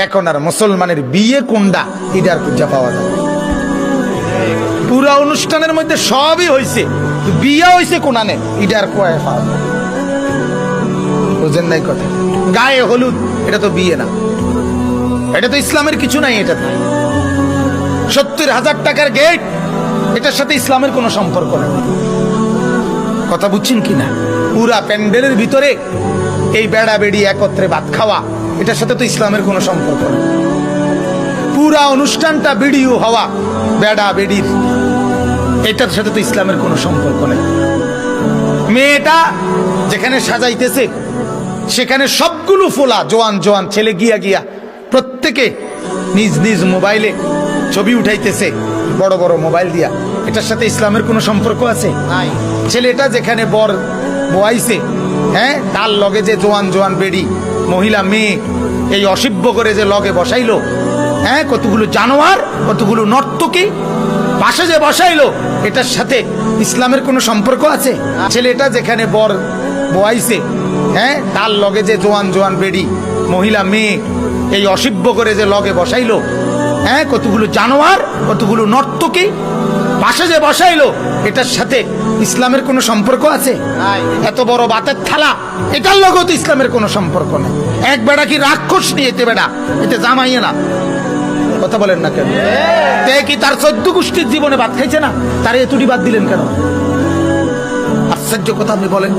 এখন আর মুসলমানের বিয়ে কোনটা এটার খুঁজা পাওয়া যায়। পুরা অনুষ্ঠানের মধ্যে সবই হয়েছে, বিয়ে হয়েছে কোনানে এটার কোয়ায় পাওয়া যায়। বুঝেন নাই কথা? গায়ে হলুদ এটা তো বিয়ে না, এটা তো ইসলামের কিছু নাই। এটা 70,000 টাকার গেট, এটার সাথে ইসলামের কোনো সম্পর্ক নেই। কথা বুঝছেন কিনা? পুরা প্যান্ডেলের ভিতরে এই বেড়া বেড়ি একত্রে ভাত খাওয়া, এটার সাথে তো ইসলামের কোনো সম্পর্ক নেই। পুরা অনুষ্ঠানটা ভিডিও হওয়া বেড়া বেড়ির, এটার সাথে তো ইসলামের কোনো সম্পর্ক নেই। মেয়েটা যেখানে সাজাইতেছে সেখানে সবগুলো ফোলা জোয়ান জোয়ান ছেলে গিয়া গিয়া প্রত্যেকে নিজ নিজ মোবাইলে ছবি উঠাইতেছে, বড় বড় মোবাইল দিয়া। এটার সাথে ইসলামের কোনো সম্পর্ক আছে? নাই। ছেলেটা যেখানে বর বয়াইছে, হ্যাঁ, তার লগে যে জোয়ান জোয়ান বেড়ি মহিলা মেয়ে এই অসভ্য করে যে লগে বসাইলো, হ্যাঁ, কতগুলো জানোয়ার, কতগুলো নর্তকী পাশে যে বসাইলো, এটার সাথে ইসলামের কোনো সম্পর্ক আছে? ছেলেটা যেখানে বর বয়াইছে, হ্যাঁ, তার লগে যে জোয়ান জোয়ান বেড়ি মহিলা মেয়ে এই অসভ্য করে যে লগে বসাইলো, হ্যাঁ, কতগুলো জানোয়ার, কতগুলো নর্তকী পাশে যে বসাইলো, এটার সাথে ইসলামের কোনো সম্পর্ক আছে? এত বড় বাতের থালা, এটার লগেও তো ইসলামের কোনো সম্পর্ক নেই। এক বেড়া কি রাক্ষস নিয়ে এতে বেড়া, এতে জামাইয়ে না। কথা বলেন না কেন? তে কি তার 14 গোষ্ঠীর জীবনে ভাত খাইছে না? তারে এতুটি বাদ দিলেন কেন? আশ্চর্য কথা আপনি বলেন।